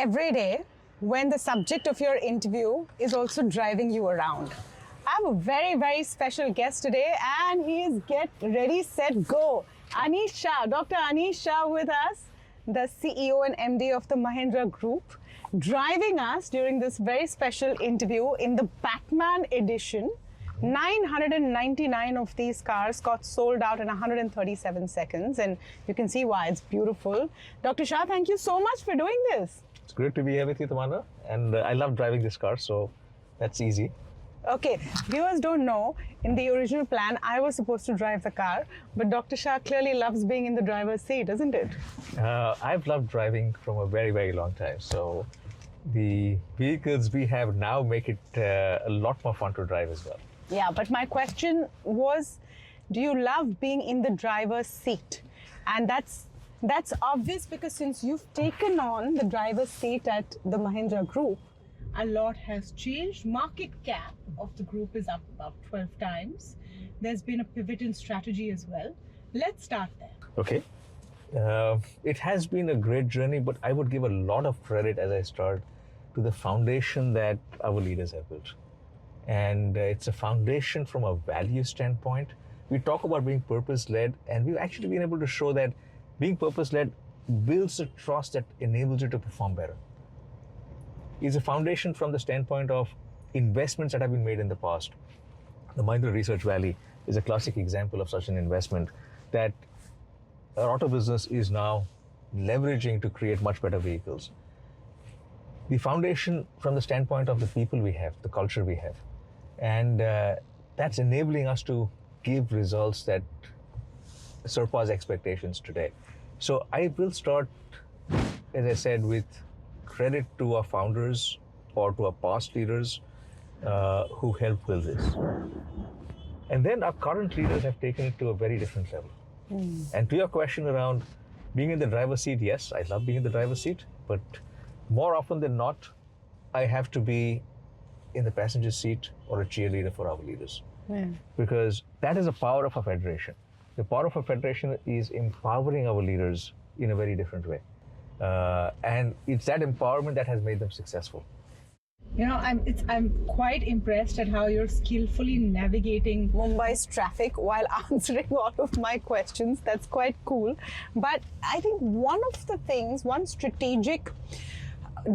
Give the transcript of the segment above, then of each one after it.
every day when the subject of your interview is also driving you around. I have a very, very special guest today, and he is get ready, set, go. Anish Shah, Dr. Anish Shah with us, the CEO and MD of the Mahindra Group, driving us during this very special interview in the Batman edition. 999 of these cars got sold out in 137 seconds, and you can see why it's beautiful. Dr. Shah, thank you so much for doing this. It's great to be here with you, Tamanna, and I love driving this car, so that's easy. Okay, viewers don't know, in the original plan, I was supposed to drive the car, but Dr. Shah clearly loves being in the driver's seat, isn't it? I've loved driving from a very, very long time, so the vehicles we have now make it a lot more fun to drive as well. Yeah, but my question was, do you love being in the driver's seat? And that's obvious because since you've taken on the driver's seat at the Mahindra Group, a lot has changed. Market cap of the group is up about 12 times. There's been a pivot in strategy as well. Let's start there. Okay. It has been a great journey, but I would give a lot of credit as I start to the foundation that our leaders have built. And it's a foundation from a value standpoint. We talk about being purpose-led, and we've actually been able to show that being purpose-led builds a trust that enables you to perform better. It's a foundation from the standpoint of investments that have been made in the past. The Mahindra Research Valley is a classic example of such an investment that our auto business is now leveraging to create much better vehicles. The foundation from the standpoint of the people we have, the culture we have, and that's enabling us to give results that surpass expectations today. So I will start, as I said, with credit to our founders or to our past leaders who helped build this. And then our current leaders have taken it to a very different level. And to your question around being in the driver's seat, yes, I love being in the driver's seat, but more often than not, I have to be in the passenger seat or a cheerleader for our leaders. Because that is the power of a federation. The power of a federation is empowering our leaders in a very different way. And it's that empowerment that has made them successful. You know, I'm quite impressed at how you're skillfully navigating Mumbai's traffic while answering all of my questions. That's quite cool. But I think one strategic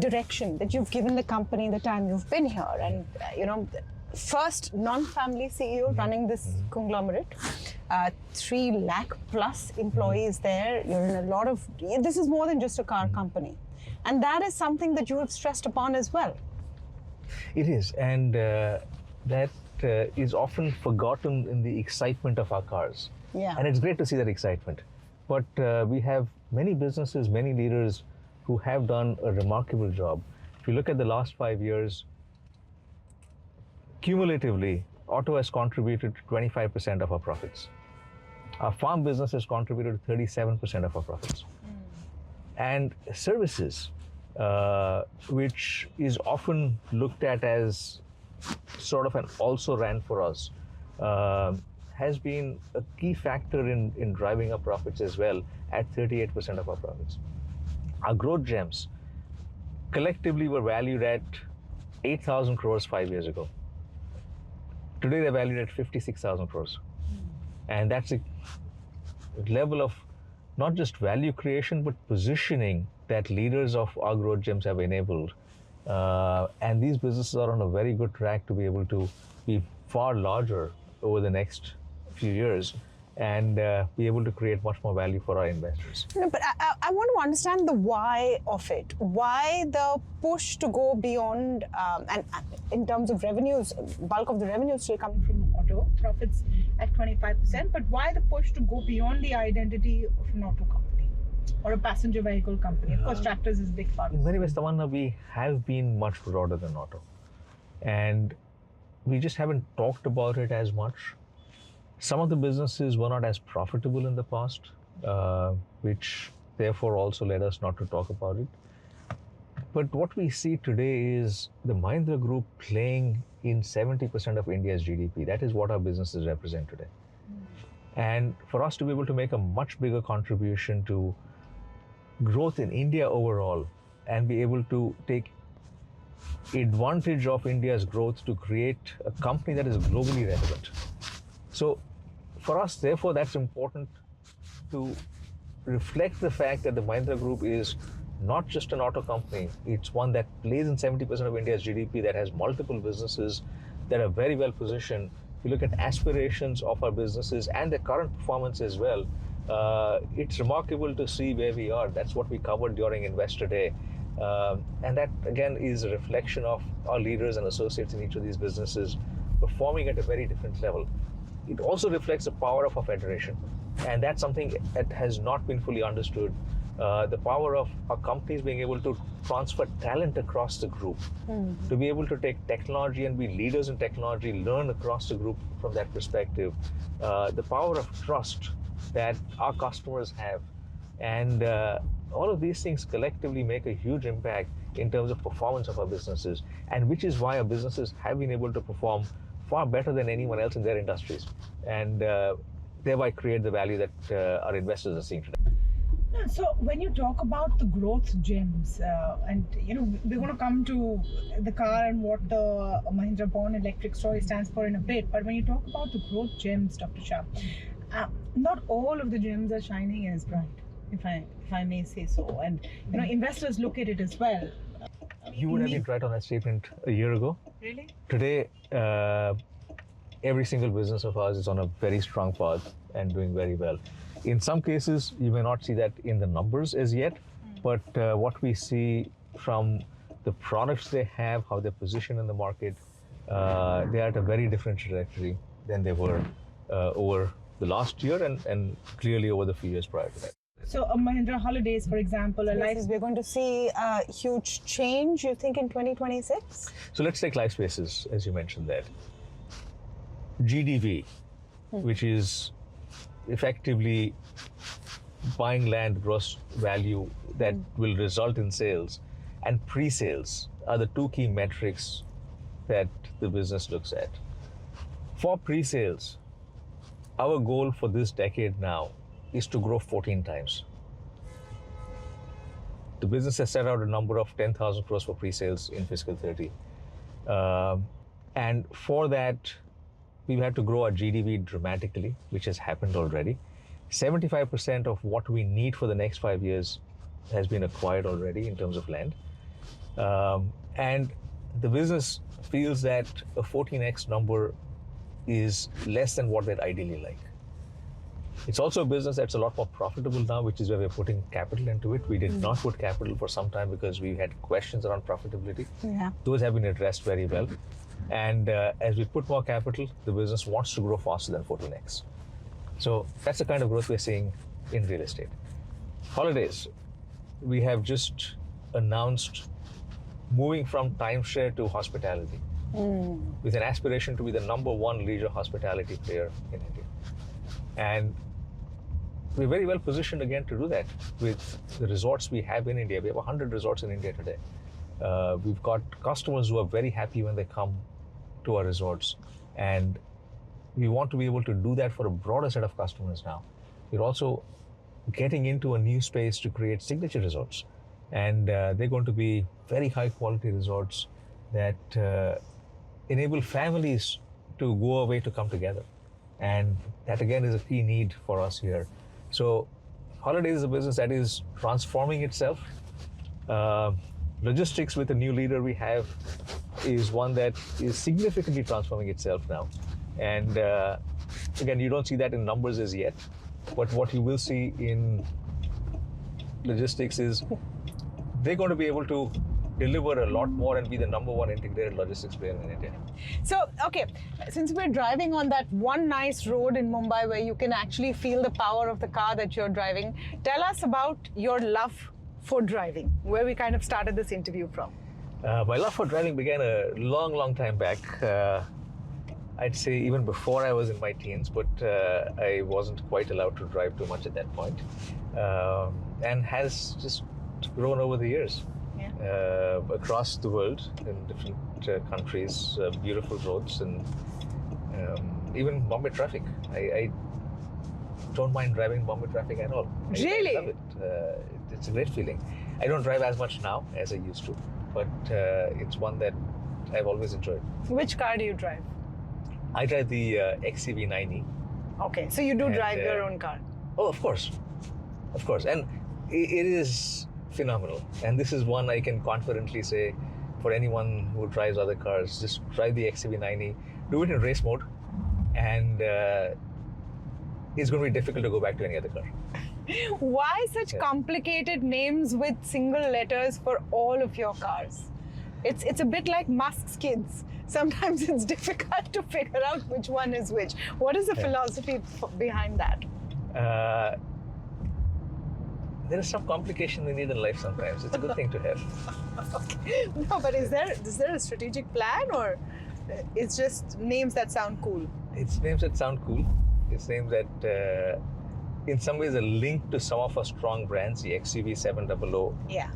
direction that you've given the company the time you've been here, and first non-family CEO running this conglomerate, 3 lakh plus employees there. You're in a lot of, this is more than just a car company. And that is something that you have stressed upon as well. It is, and that is often forgotten in the excitement of our cars. Yeah. And it's great to see that excitement. But we have many businesses, many leaders who have done a remarkable job. If you look at the last 5 years, cumulatively, auto has contributed to 25% of our profits. Our farm business has contributed to 37% of our profits. And services, which is often looked at as sort of an also ran for us, has been a key factor in driving up profits as well at 38% of our profits. Our growth gems collectively were valued at 8,000 crores 5 years ago. Today they're valued at 56,000 crores. And that's a level of not just value creation, but positioning that leaders of our growth gems have enabled. And these businesses are on a very good track to be able to be far larger over the next few years and be able to create much more value for our investors. No, but I want to understand the why of it. Why the push to go beyond, and in terms of revenues, bulk of the revenues still coming from auto, profits at 25%, but why the push to go beyond the identity of an auto company or a passenger vehicle company? Of course, tractors is a big part. In many ways, Tamanna, we have been much broader than auto. And we just haven't talked about it as much. Some of the businesses were not as profitable in the past, which therefore also led us not to talk about it. But what we see today is the Mahindra Group playing in 70% of India's GDP. That is what our businesses represent today. And for us to be able to make a much bigger contribution to growth in India overall and be able to take advantage of India's growth to create a company that is globally relevant. So for us, therefore, that's important to reflect the fact that the Mahindra Group is not just an auto company, it's one that plays in 70% of India's GDP, that has multiple businesses that are very well positioned. If you look at aspirations of our businesses and the current performance as well, it's remarkable to see where we are. That's what we covered during Investor Day. And that, again, is a reflection of our leaders and associates in each of these businesses performing at a very different level. It also reflects the power of our federation. And that's something that has not been fully understood. The power of our companies being able to transfer talent across the group, to be able to take technology and be leaders in technology, learn across the group from that perspective. The power of trust that our customers have. And all of these things collectively make a huge impact in terms of performance of our businesses, and which is why our businesses have been able to perform far better than anyone else in their industries, and thereby create the value that our investors are seeing today. So when you talk about the growth gems, and we're going to come to the car and what the Mahindra Born Electric story stands for in a bit, but when you talk about the growth gems, Dr. Shah, not all of the gems are shining as bright, if I may say so, and investors look at it as well. You would have been right on that statement a year ago. Really? Today, every single business of ours is on a very strong path and doing very well. In some cases, you may not see that in the numbers as yet, but what we see from the products they have, how they're positioned in the market, they are at a very different trajectory than they were over the last year and clearly over the few years prior to that. So Mahindra Holidays, for example, we're going to see a huge change, you think, in 2026? So let's take life spaces, as you mentioned that. GDV, which is effectively buying land gross value that will result in sales, and pre-sales are the two key metrics that the business looks at. For pre-sales, our goal for this decade now is to grow 14 times. The business has set out a number of 10,000 crores for pre-sales in fiscal 30. And for that, we've had to grow our GDV dramatically, which has happened already. 75% of what we need for the next 5 years has been acquired already in terms of land. And the business feels that a 14x number is less than what they'd ideally like. It's also a business that's a lot more profitable now, which is where we're putting capital into it. We did not put capital for some time because we had questions around profitability. Yeah. Those have been addressed very well. And as we put more capital, the business wants to grow faster than 14x. So that's the kind of growth we're seeing in real estate. Holidays, we have just announced moving from timeshare to hospitality with an aspiration to be the #1 leisure hospitality player in India. And we're very well positioned again to do that with the resorts we have in India. We have 100 resorts in India today. We've got customers who are very happy when they come to our resorts, and we want to be able to do that for a broader set of customers now. We're also getting into a new space to create signature resorts, and they're going to be very high quality resorts that enable families to go away to come together. And that again is a key need for us here. So Holidays is a business that is transforming itself. Logistics, with the new leader we have, is one that is significantly transforming itself now. And again, you don't see that in numbers as yet, but what you will see in logistics is they're going to be able to deliver a lot more and be the #1 integrated logistics player in India. So, okay, since we're driving on that one nice road in Mumbai where you can actually feel the power of the car that you're driving, tell us about your love for driving, where we kind of started this interview from. My love for driving began a long time back. I'd say even before I was in my teens, but I wasn't quite allowed to drive too much at that point, and has just grown over the years. Yeah. Across the world in different countries, beautiful roads, and even Bombay traffic. I don't mind driving Bombay traffic at all. Really? I love it. It's a great feeling. I don't drive as much now as I used to, but it's one that I've always enjoyed. Which car do you drive? I drive the XCV90. Okay, so you do And, drive your own car. Oh, of course, and it is phenomenal. And this is one I can confidently say for anyone who drives other cars: just drive the XCV90, do it in race mode, and it's going to be difficult to go back to any other car. Why such Yeah. complicated names with single letters for all of your cars? It's a bit like Musk's kids. Sometimes it's difficult to figure out which one is which. What is the philosophy behind that? There is some complication we need in life sometimes. It's a good thing to have. Okay. No, but is there a strategic plan, or it's just names that sound cool? It's names that sound cool. It's names that, in some ways, are linked to some of our strong brands. The XCV700 Yeah.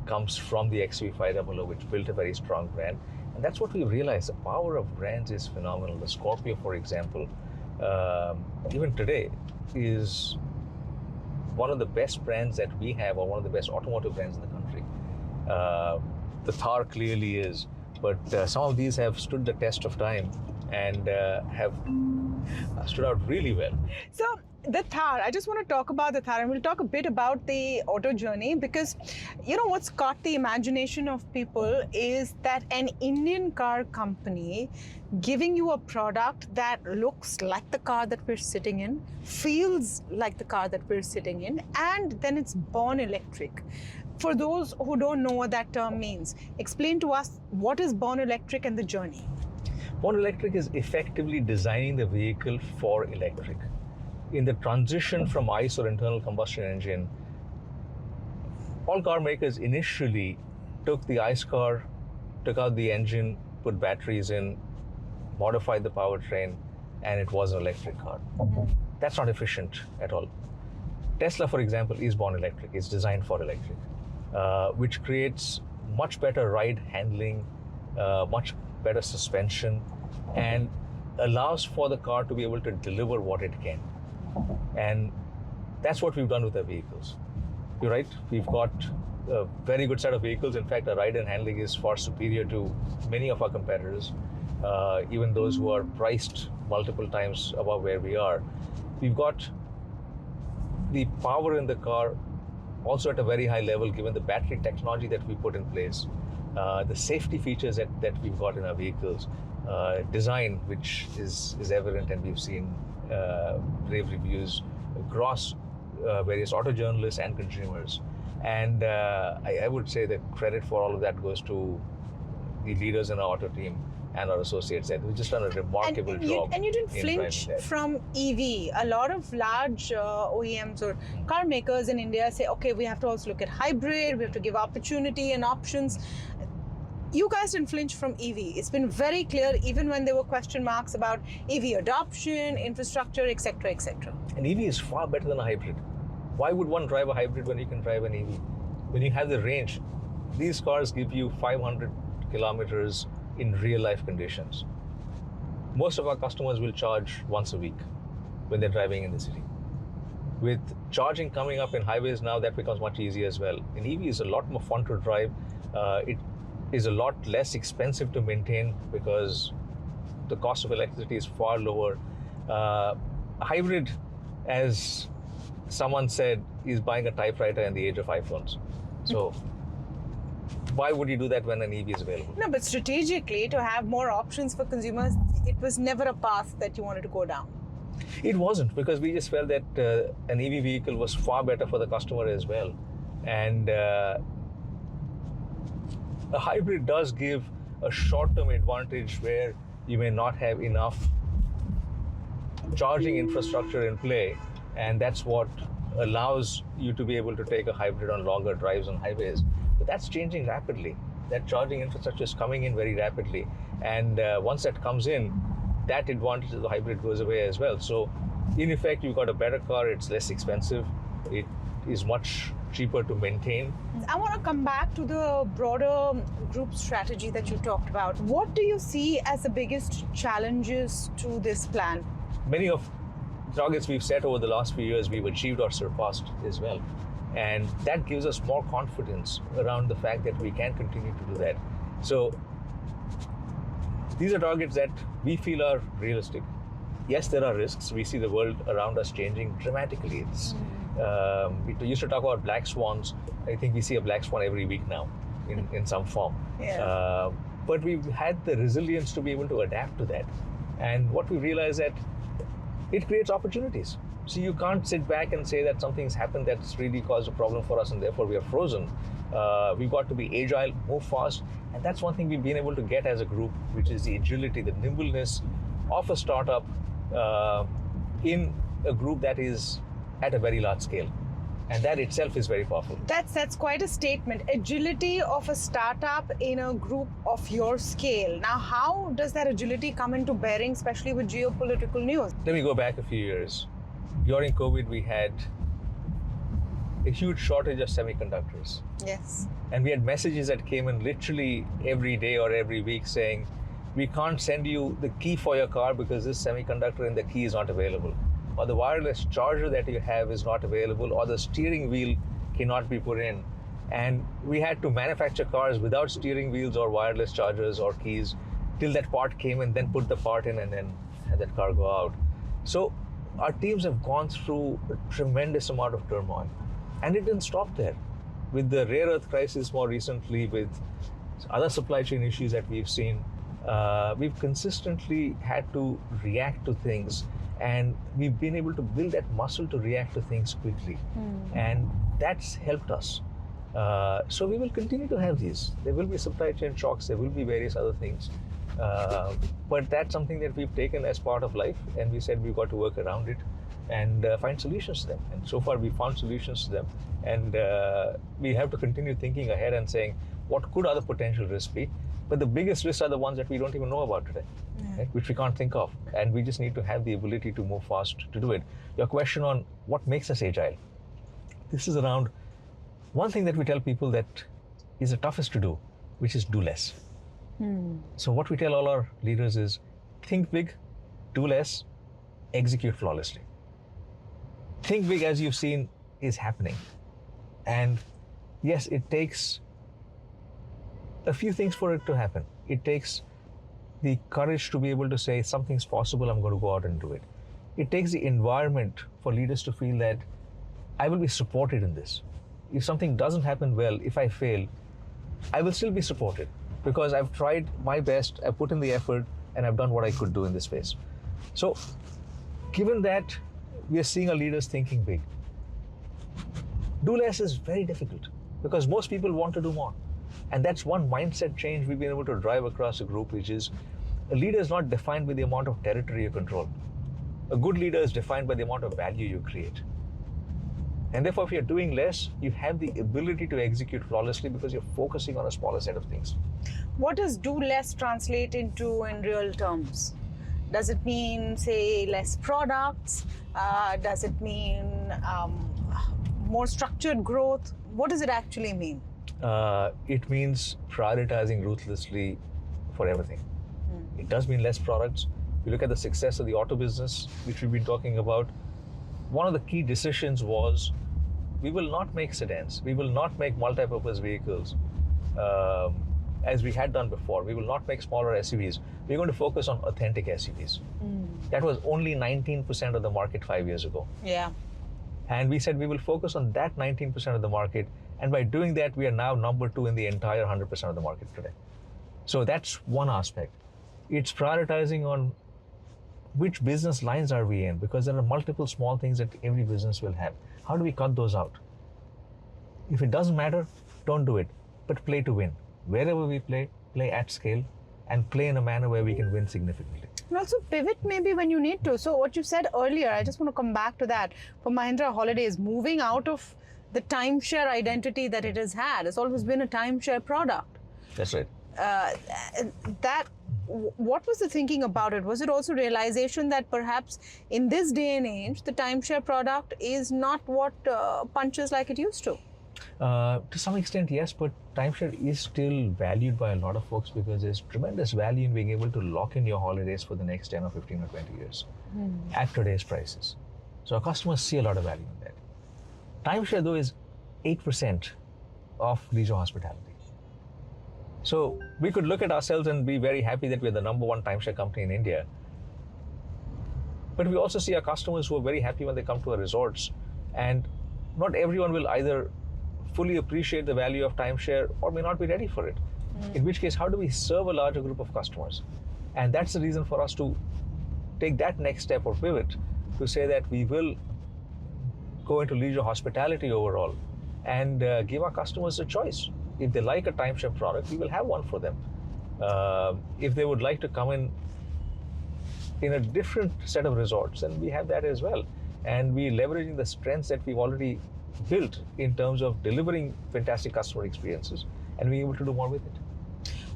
comes from the XCV500, which built a very strong brand. And that's what we realized. The power of brands is phenomenal. The Scorpio, for example, even today, is one of the best brands that we have, or one of the best automotive brands in the country. The Thar clearly is, but some of these have stood the test of time and have stood out really well. So the Thar, I just want to talk about the Thar, and we'll talk a bit about the auto journey, because what's caught the imagination of people is that an Indian car company giving you a product that looks like the car that we're sitting in, feels like the car that we're sitting in, and then it's born electric. For those who don't know what that term means, explain to us what is born electric and the journey. Born electric is effectively designing the vehicle for electric. In the transition from ICE or internal combustion engine, all car makers initially took the ICE car, took out the engine, put batteries in, modified the powertrain, and it was an electric car. That's not efficient at all. Tesla, for example, is born electric. It's designed for electric, which creates much better ride handling, much better suspension, and allows for the car to be able to deliver what it can. And that's what we've done with our vehicles. You're right, we've got a very good set of vehicles. In fact, our ride and handling is far superior to many of our competitors, even those who are priced multiple times above where we are. We've got the power in the car also at a very high level, given the battery technology that we put in place, the safety features that we've got in our vehicles, design which is evident, and we've seen rave reviews across various auto journalists and consumers. And I would say that credit for all of that goes to the leaders in our auto team and our associates there. We've just done a remarkable job. And you didn't flinch from EV. A lot of large OEMs or car makers in India say, okay, we have to also look at hybrid, we have to give opportunity and options. You guys didn't flinch from EV. It's been very clear, even when there were question marks about EV adoption, infrastructure, etc., etc. An EV is far better than a hybrid. Why would one drive a hybrid when you can drive an EV? When you have the range, these cars give you 500 kilometers in real life conditions. Most of our customers will charge once a week when they're driving in the city. With charging coming up in highways now, that becomes much easier as well. An EV is a lot more fun to drive. It is a lot less expensive to maintain because the cost of electricity is far lower. A hybrid, as someone said, is buying a typewriter in the age of iPhones. So why would you do that when an EV is available? No, but strategically, to have more options for consumers, it was never a path that you wanted to go down. It wasn't, because we just felt that an EV vehicle was far better for the customer as well. And a hybrid does give a short-term advantage where you may not have enough charging infrastructure in play, and that's what allows you to be able to take a hybrid on longer drives on highways. But that's changing rapidly. That charging infrastructure is coming in very rapidly, and once that comes in, that advantage of the hybrid goes away as well. So in effect, you've got a better car, it's less expensive, it is much cheaper to maintain. I want to come back to the broader group strategy that you talked about. What do you see as the biggest challenges to this plan? Many of the targets we've set over the last few years, we've achieved or surpassed as well. And that gives us more confidence around the fact that we can continue to do that. So these are targets that we feel are realistic. Yes, there are risks. We see the world around us changing dramatically. We used to talk about black swans. I think we see a black swan every week now in some form. Yeah. But we've had the resilience to be able to adapt to that. And what we realize that it creates opportunities. So you can't sit back and say that something's happened that's really caused a problem for us and therefore we are frozen. We've got to be agile, move fast. And that's one thing we've been able to get as a group, which is the agility, the nimbleness of a startup in a group that is at a very large scale. And that itself is very powerful. That's quite a statement. Agility of a startup in a group of your scale. Now, how does that agility come into bearing, especially with geopolitical news? Let me go back a few years. During COVID, we had a huge shortage of semiconductors. Yes. And we had messages that came in literally every day or every week saying, we can't send you the key for your car because this semiconductor and the key is not available. Or the wireless charger that you have is not available, or the steering wheel cannot be put in. And we had to manufacture cars without steering wheels or wireless chargers or keys till that part came and then put the part in and then had that car go out. So our teams have gone through a tremendous amount of turmoil. And it didn't stop there. With the rare earth crisis more recently, with other supply chain issues that we've seen, we've consistently had to react to things. And we've been able to build that muscle to react to things quickly. And that's helped us. So we will continue to have these. There will be supply chain shocks, there will be various other things. But that's something that we've taken as part of life. And we said we've got to work around it and find solutions to them. And so far we found solutions to them. And we have to continue thinking ahead and saying, what could other potential risks be? But the biggest risks are the ones that we don't even know about today, right? Which we can't think of. And we just need to have the ability to move fast to do it. Your question on what makes us agile. This is around one thing that we tell people that is the toughest to do, which is do less. So what we tell all our leaders is think big, do less, execute flawlessly. Think big, as you've seen, is happening. And yes, it takes a few things for it to happen. It takes the courage to be able to say something's possible, I'm going to go out and do it. It takes the environment for leaders to feel that I will be supported in this. If something doesn't happen well, if I fail, I will still be supported because I've tried my best, I've put in the effort, and I've done what I could do in this space. So, given that we are seeing our leaders thinking big, do less is very difficult because most people want to do more. And that's one mindset change we've been able to drive across a group, which is a leader is not defined by the amount of territory you control. A good leader is defined by the amount of value you create. And therefore, if you're doing less, you have the ability to execute flawlessly because you're focusing on a smaller set of things. What does do less translate into in real terms? Does it mean, say, less products? Does it mean more structured growth? What does it actually mean? It means prioritizing ruthlessly for everything. It does mean less products. If you look at the success of the auto business, which we've been talking about, one of the key decisions was we will not make sedans. We will not make multi-purpose vehicles as we had done before. We will not make smaller SUVs. We're going to focus on authentic SUVs. That was only 19% of the market 5 years ago. Yeah. And we said we will focus on that 19% of the market. And by doing that, we are now number 2 in the entire 100% of the market today. So that's one aspect. It's prioritizing on which business lines are we in, because there are multiple small things that every business will have. How do we cut those out? If it doesn't matter, don't do it, but play to win. Wherever we play at scale and play in a manner where we can win significantly. And also pivot maybe when you need to. So what you said earlier, I just want to come back to that. For Mahindra Holidays, moving out of the timeshare identity that it has had. It's always been a timeshare product. That's right. What was the thinking about it? Was it also realization that perhaps in this day and age, the timeshare product is not what punches like it used to? To some extent, yes, but timeshare is still valued by a lot of folks because there's tremendous value in being able to lock in your holidays for the next 10 or 15 or 20 years at today's prices. So our customers see a lot of value in that. Timeshare, though, is 8% of leisure hospitality. So we could look at ourselves and be very happy that we're the number one timeshare company in India. But we also see our customers who are very happy when they come to our resorts. And not everyone will either fully appreciate the value of timeshare or may not be ready for it. In which case, how do we serve a larger group of customers? And that's the reason for us to take that next step or pivot to say that we will go into leisure hospitality overall and give our customers a choice. If they like a timeshare product, we will have one for them. If they would like to come in a different set of resorts, then we have that as well. And we leveraging the strengths that we've already built in terms of delivering fantastic customer experiences and being able to do more with it.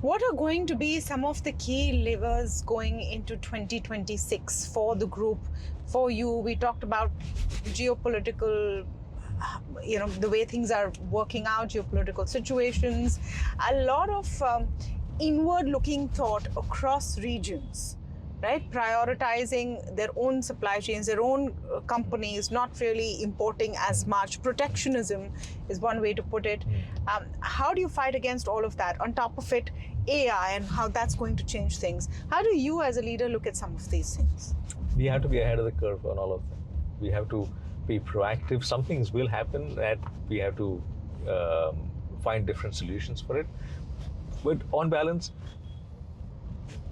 What are going to be some of the key levers going into 2026 for the group, for you? We talked about geopolitical, the way things are working out, geopolitical situations, a lot of inward-looking thought across regions, right? Prioritizing their own supply chains, their own companies, not really importing as much. Protectionism is one way to put it. How do you fight against all of that? On top of it, AI and how that's going to change things. How do you as a leader look at some of these things? We have to be ahead of the curve on all of them. We have to be proactive. Some things will happen that we have to find different solutions for it. But on balance,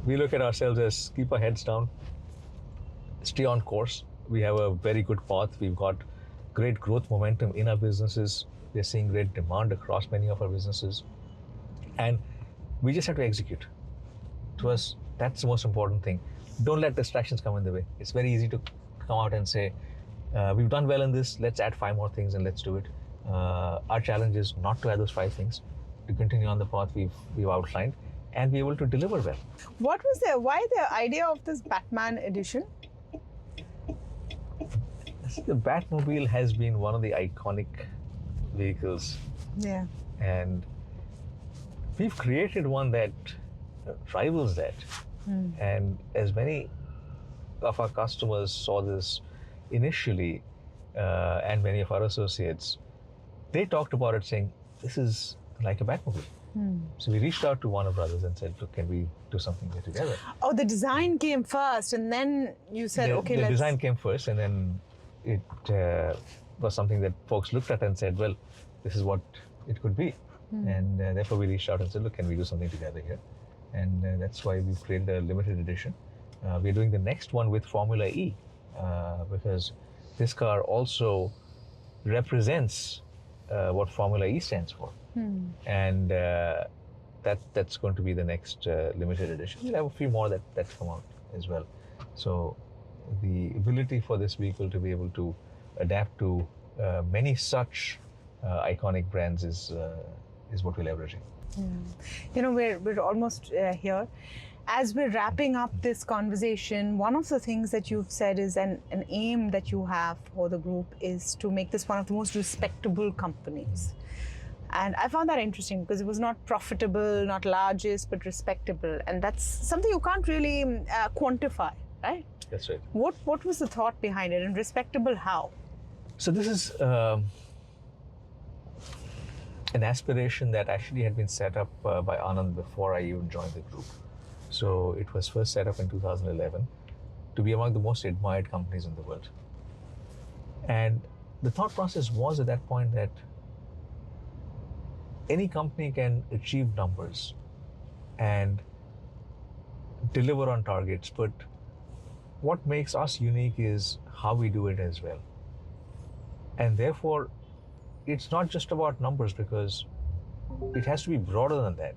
we look at ourselves as keep our heads down, stay on course. We have a very good path. We've got great growth momentum in our businesses. We're seeing great demand across many of our businesses. And we just have to execute. To us, that's the most important thing. Don't let distractions come in the way. It's very easy to come out and say, we've done well in this, let's add 5 more things and let's do it. Our challenge is not to add those 5 things, to continue on the path we've outlined and be able to deliver well. Why the idea of this Batman edition? I think the Batmobile has been one of the iconic vehicles. Yeah. And we've created one that rivals that. And as many of our customers saw this initially, and many of our associates, they talked about it saying, this is like a Batmobile. So we reached out to Warner Brothers and said, look, can we do something here together? Oh, the design came first and then you said, okay, let's... The design came first and then it was something that folks looked at and said, well, this is what it could be. And therefore we reached out and said, look, can we do something together here? And that's why we've created a limited edition. We're doing the next one with Formula E because this car also represents what Formula E stands for. And that's going to be the next limited edition. We'll have a few more that come out as well. So the ability for this vehicle to be able to adapt to many such iconic brands is what we're leveraging. We're almost here. As we're wrapping up this conversation, one of the things that you've said is an aim that you have for the group is to make this one of the most respectable companies. And I found that interesting because it was not profitable, not largest, but respectable. And that's something you can't really quantify, right? That's right. What was the thought behind it, and respectable how? So this is an aspiration that actually had been set up by Anand before I even joined the group. So it was first set up in 2011 to be among the most admired companies in the world. And the thought process was at that point that any company can achieve numbers and deliver on targets, but what makes us unique is how we do it as well. And therefore, it's not just about numbers because it has to be broader than that.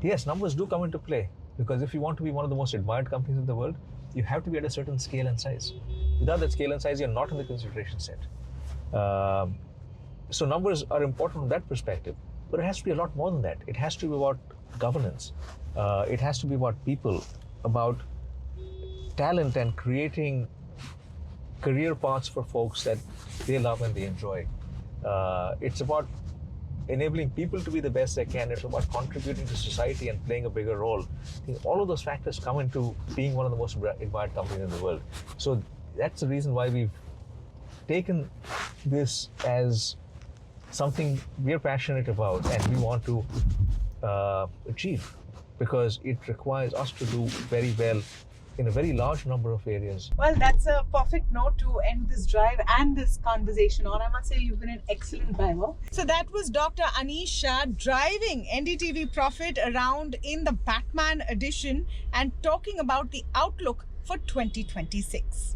Yes, numbers do come into play because if you want to be one of the most admired companies in the world, you have to be at a certain scale and size. Without that scale and size, you're not in the consideration set. So numbers are important from that perspective, but it has to be a lot more than that. It has to be about governance. It has to be about people, about talent and creating career paths for folks that they love and they enjoy. It's about enabling people to be the best they can. It's about contributing to society and playing a bigger role. I think all of those factors come into being one of the most admired companies in the world. So that's the reason why we've taken this as something we're passionate about and we want to achieve, because it requires us to do very well in a very large number of areas. Well, that's a perfect note to end this drive and this conversation on. I must say you've been an excellent driver. So that was Dr. Anish Shah driving NDTV Profit around in the Batman edition and talking about the outlook for 2026.